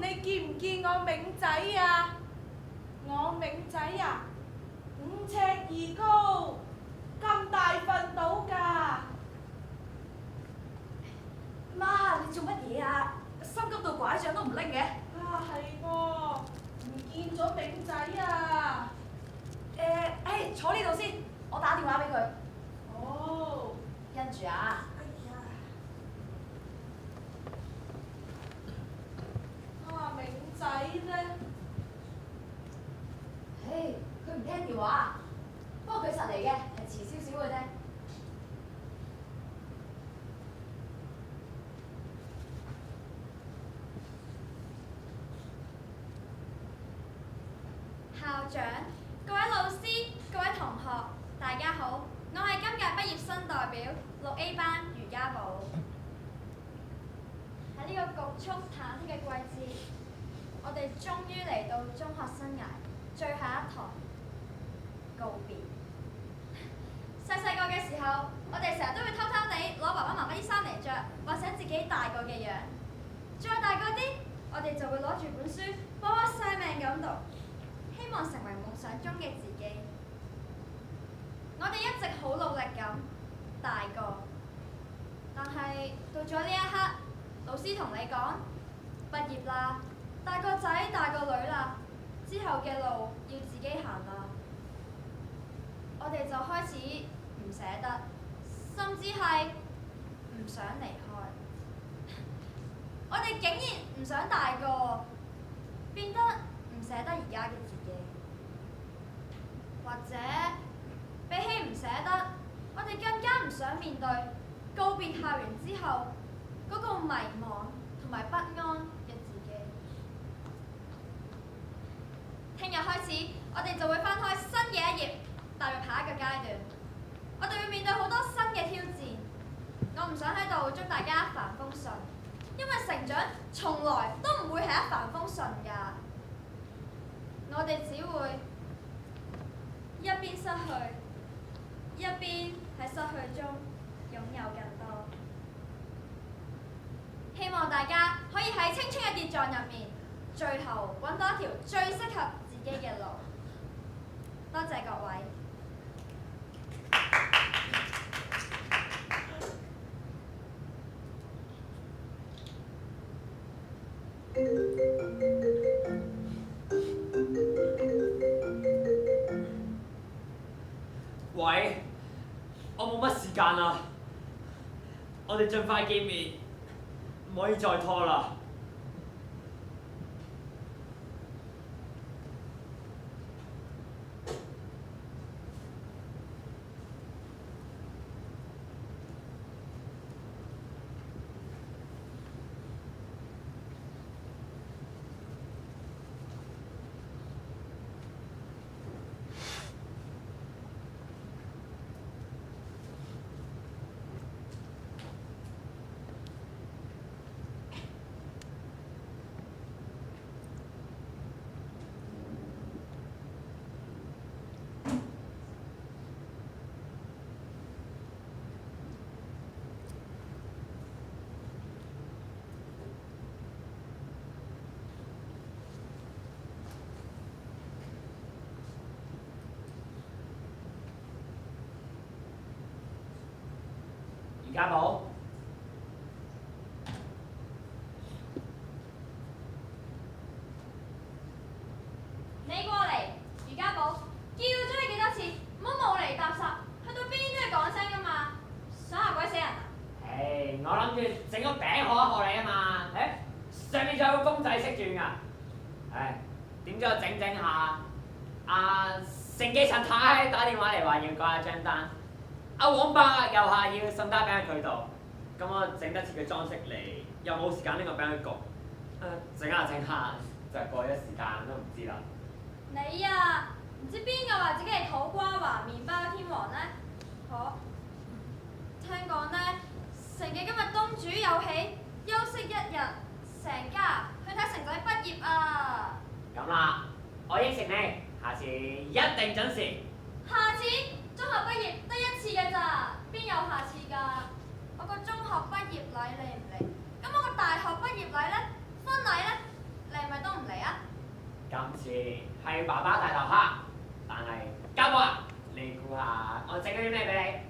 你見唔見我明仔啊？我明仔啊，5尺2高，咁大份到㗎。媽，你做乜嘢啊？心急到拐杖都唔拎嘅。啊，係喎，唔見咗明仔啊！坐呢度先，我打電話俾佢。哦，跟住啊。哎呀，啊明仔咧，佢唔聽電話，不過佢實嚟嘅，係遲少少嘅啫。校長、各位老師、各位同學，大家好，我係今屆畢業生代表6A 班瑜伽部。喺呢個局促忐忑嘅季節，我哋終於嚟到中學生涯最後一堂告別。細細個嘅時候，我哋成日都會偷偷地攞爸爸媽媽啲衫嚟着，或者自己大個嘅樣。再大個啲，我哋就會攞住本書，搏晒命咁讀。希望成為夢想中嘅自己。我哋一直好努力咁大個，但係到咗呢一刻，老師同你講畢業啦，大個仔大個女啦，之後嘅路要自己行啦。我哋就開始唔捨得，甚至係唔想離開。我哋竟然唔想大個，變得唔捨得而家嘅自己。或者比起唔捨得，我哋更加唔想面對告別校園之後嗰個迷茫同埋不安嘅自己。聽日開始，我哋就會翻開新嘅一頁，踏入下一個階段。我哋會面對好多新嘅挑戰。我唔想喺度祝大家一帆風順，因為成長從來都唔會係一帆風順㗎。我哋只會一邊失去，一邊喺失去中擁有更多。希望大家可以喺青春嘅跌撞入面，最後揾到一條最適合自己嘅路。多謝各位。喂，我冇乜時間啦，我哋盡快見面，唔可以再拖啦。瑜伽部，你過嚟瑜伽部，叫咗你幾多次，唔好無厘搭霎，去到邊都要講聲㗎嘛，想嚇鬼死人啊！我諗住整個餅賀一賀你啊嘛，上面仲有個公仔識轉㗎，點知我整整下，乘機陳太打電話嚟話要改下張單。黃伯又話要送單餅去佢度，咁我整得切嘅裝飾嚟，又冇時間拎個餅去焗，整下整下就過咗時間都唔知啦。你啊，唔知邊個話自己係土瓜灣麵包天王呢？聽講呢，成記今日東主有喜，休息1日，成家去睇成仔畢業啊！咁啦，我應承你，下次一定準時。下次中學畢業得1次嘅咋，邊有下次㗎？我個中學畢業禮嚟唔嚟？咁我個大學畢業禮呢？婚禮呢？今次係爸爸大頭蝦，但係家寶啊，你估下我整咗啲咩俾你？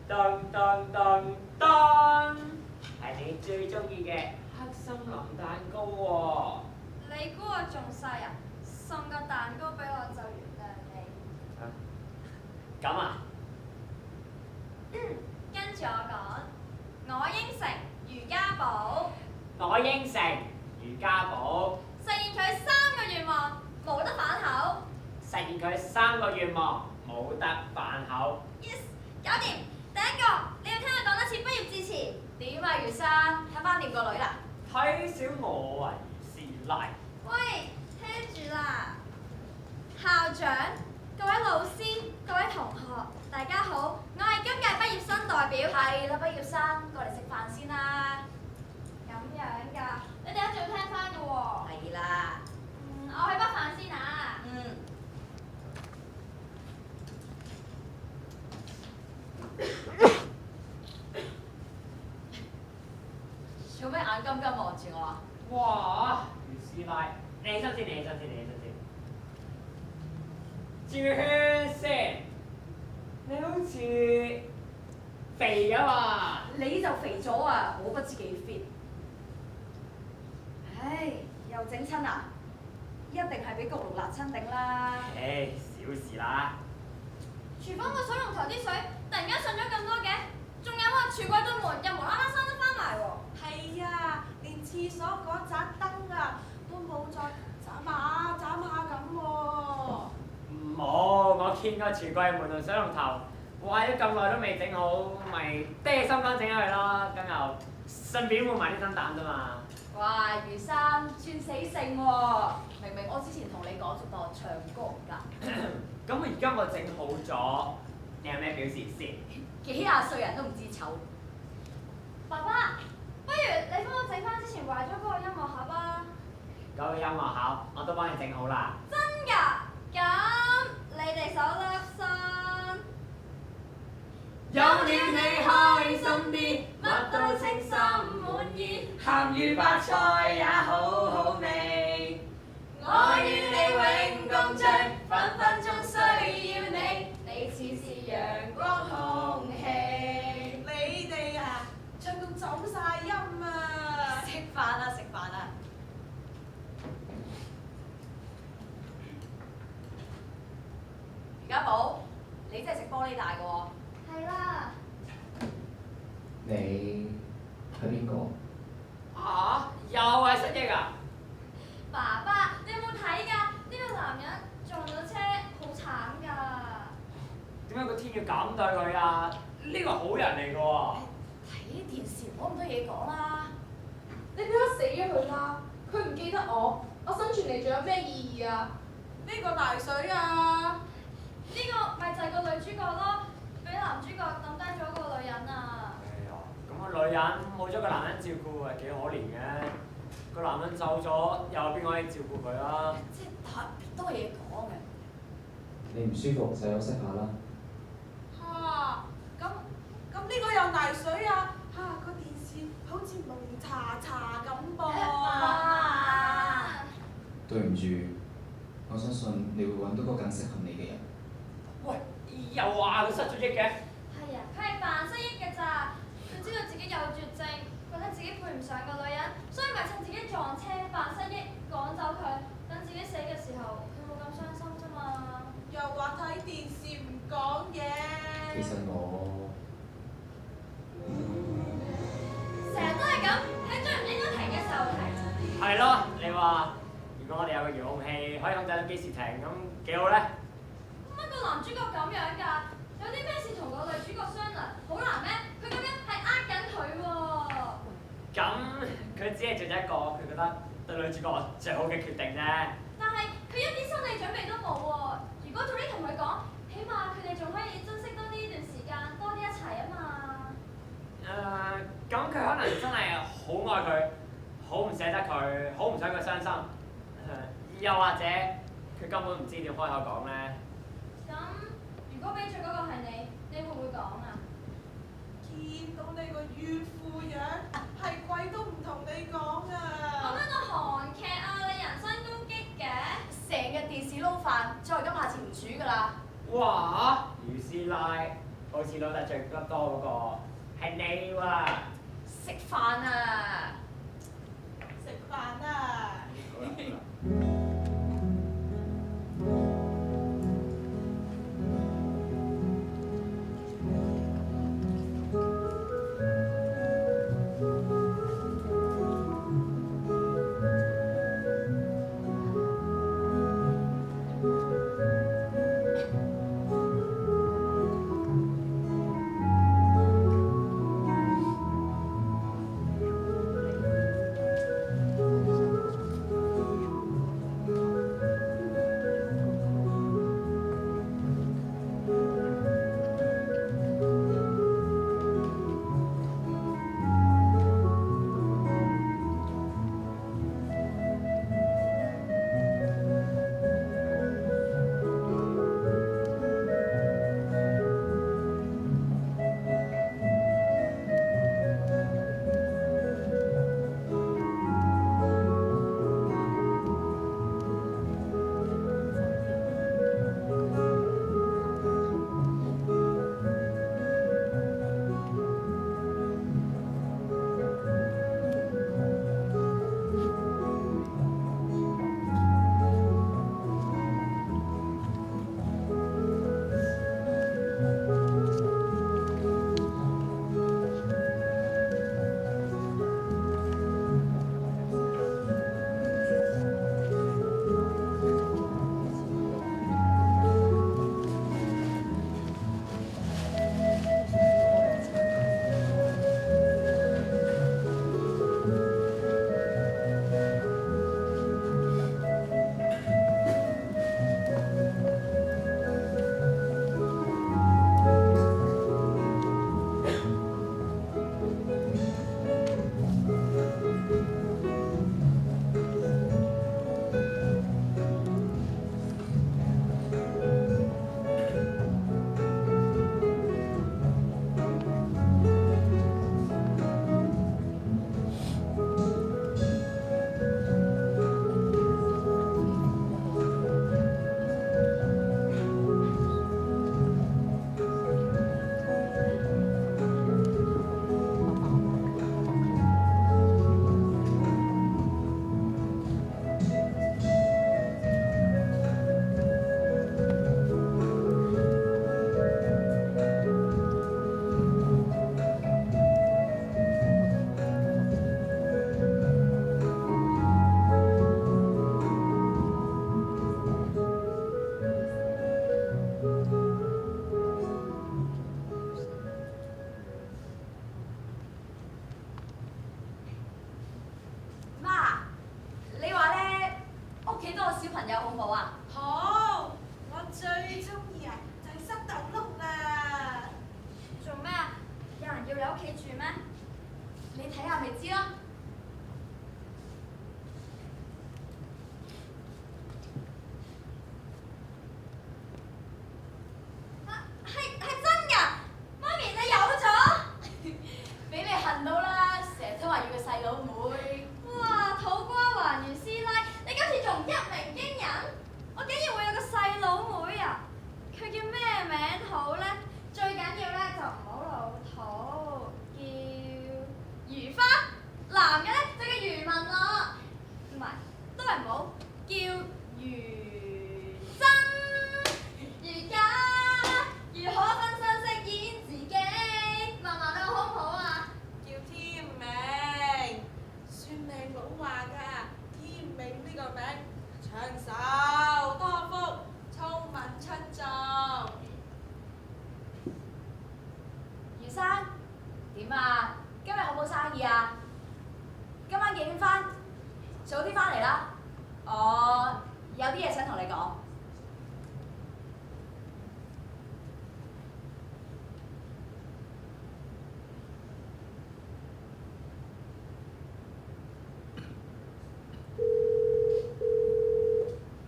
噔噔噔噔，係你最中意嘅黑森林蛋糕喎。你估我仲細啊？送個蛋糕俾我就原諒你。咁啊？跟住我講，我應承瑜伽寶，我應承瑜伽寶，實現佢3個願望，冇得反口。實現佢3個願望，冇得反口。 Yes， 搞掂。第一個，你要聽我講多次畢業致辭。點啊，余生睇翻掂個女啦？睇小我啊，師奶。喂，聽住啦！校長、各位老師、各位同學，大家好，我係今屆畢業生代表。係啦，畢業生過嚟食飯先啦。咁樣㗎，你哋一早聽翻㗎喎。係啦。我去北飯先啊。做咩眼金金望住我啊？哇！余師奶，你起身先，你起身先，你起身先。轉圈先，你好似肥啊嘛！你就肥咗啊！我不知幾 fit。唉，又整親啊！一定係俾焗爐辣親頂啦。唉，小事啦。廚房個水龍頭啲水突然間順咗咁多嘅，仲有啊，櫥櫃對門又無啦啦閂得翻埋喎。係啊，連廁所嗰盞燈啊都冇再眨下咁喎。冇，我見個櫥櫃門同水龍頭壞咗咁耐都未整好，咪爹心肝整下佢咯，咁又順便換埋啲燈膽啫嘛。哇，余生轉死性喎！明明我之前同你講做當我唱歌㗎。咁而家我整好咗，你有咩表示先？幾廿歲人都唔知醜。爸爸，不如你幫我整翻之前壞咗嗰個音樂盒啊！嗰個音樂盒我都幫你整好啦。真㗎？咁你哋手粒身。有了你開心啲，乜都稱心滿意，鹹魚白菜也好好味。我與你永共聚，分分鐘需要你，你似是陽光空氣。你哋啊，唱到走晒音啊！食飯啦，食飯啦！余家寶，你真係食玻璃大㗎喎！係啦。你係邊個？又係失憶啊！爸爸，你有冇睇㗎？呢個男人撞咗車，好慘㗎。點解個天要咁對佢啊？呢個好人嚟㗎喎。睇電視唔好咁多嘢講啦。你俾我死咗佢啦！佢唔記得我生存嚟仲有咩意義啊？呢個大水啊！呢個咪就係個女主角咯，俾男主角抌低咗個女人啊！哎呀，咁個女人冇咗個男人照顧係幾可憐嘅。個男人走咗，又有邊個可以照顧佢啊？即係特別多嘢講嘅。你唔舒服就休息下啦。咁呢個又泥水啊！個電視好似蒙查查咁噃。對唔住，我相信你會揾到個更適合你嘅人。喂，又話佢失咗憶嘅？係啊，佢係扮失憶嘅咋，佢知道自己有絕症，覺得自己配唔上個女人，所以咪趁自己撞車扮失憶趕走佢，等自己死嘅時候佢冇咁傷心啫嘛。又話睇電視唔講嘢。其實我成日都係咁，喺最唔應該停嘅時候停。係咯，你話如果我哋有個遙控器可以控制到幾時停，咁幾好咧？乜個男主角咁樣㗎？有啲咩事同個女主角商量，好難咩？佢咁樣係呃緊佢喎。咁佢只係做咗一個佢覺得對女主角最好嘅決定啫。但係佢一啲心理準備都冇喎。如果早啲同佢講，起碼佢哋仲可以珍惜多啲呢段時間，多啲一齊啊嘛。咁佢可能真係好愛佢，好唔捨得佢，好唔想佢傷心。又或者佢根本唔知點開口講咧。咁如果俾著嗰個係你，你會唔會講啊？見到你個冤副樣，係鬼都唔同你講講啊！緊個韓劇啊，你人身攻擊嘅。成日電視撈飯，再今下次唔煮㗎啦。哇！余師奶，好似撈得最多嗰個係你喎。食飯啊！食飯啊！好啦好啦。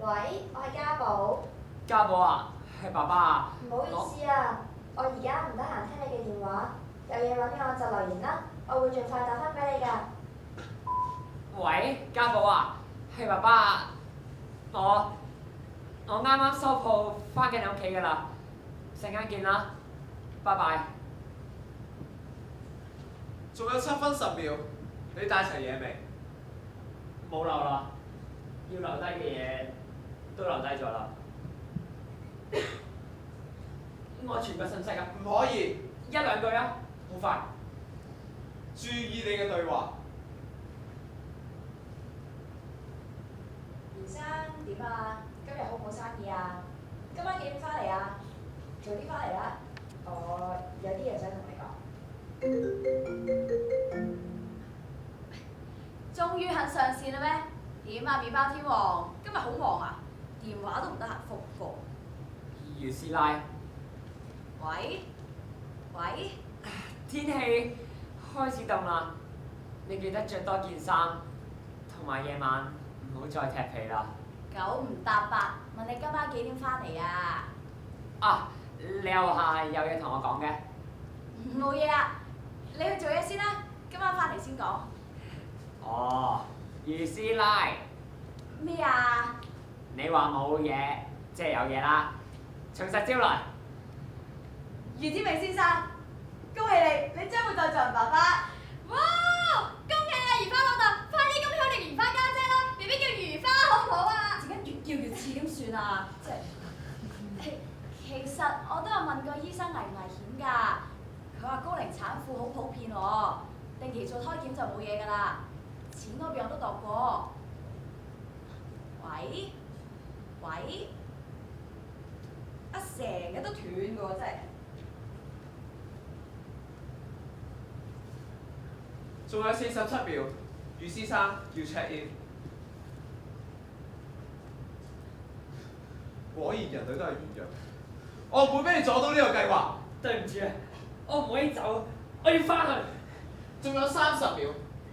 喂，我係家寶。家寶啊，係爸爸啊。唔好意思啊，我而家唔得閒聽你嘅電話，有嘢揾我就留言啦。我會盡快打翻俾你㗎。喂，家寶啊，係爸爸啊，我啱啱收鋪翻緊你屋企㗎啦，陣間見啦，拜拜。仲有7分10秒，你帶齊嘢未？冇留啦，要留低嘅嘢都留低咗啦。我傳個信息啊，唔可以， 1-2句啊，好快。注意你嘅對話。袁生點啊？今日好唔好生意啊？今晚幾點翻嚟啊？早啲翻嚟啦，我有啲嘢想同你講。終於肯上線啦咩？點啊，麵包天王？今日好忙啊，電話都唔得閒覆過。余師奶，喂？喂？天氣開始凍啦，你記得着多件衫，同埋夜晚唔好再踢被啦。九唔搭八，問你今晚幾點翻嚟啊？啊，你又係有嘢同我講嘅？冇嘢啦，你去做嘢先啦，今晚翻嚟先講。哦，余師奶，咩啊？你話冇嘢，即係有嘢啦。從實招來。余天明先生，恭喜你，你將會再做人爸爸。哇！恭喜啊，如花老豆，快啲恭喜我哋如花家姐啦！B B 叫如花好唔好啊？自己越叫越似點算啊？即係其實我都有問過醫生危唔危險㗎，佢話高齡產婦好普遍喎，定期做胎檢就冇嘢㗎啦。錢嗰邊我都度過。喂？喂？啊，成日都斷㗎喎，真係。仲有47秒，余先生要 check in。果然人類都係軟弱，我唔會俾你阻到呢個計劃。對唔住啊，我唔可以走，我要翻去。仲有30秒，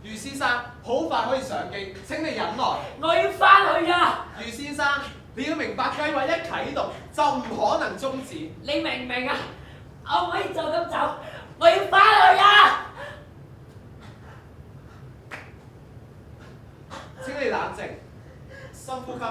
余先生好快可以上機，請你忍耐。我要翻去啊！余先生，你要明白計劃一啟動就唔可能終止。你明唔明啊？我唔可以就咁走，我要翻去啊！請你冷靜，深呼吸。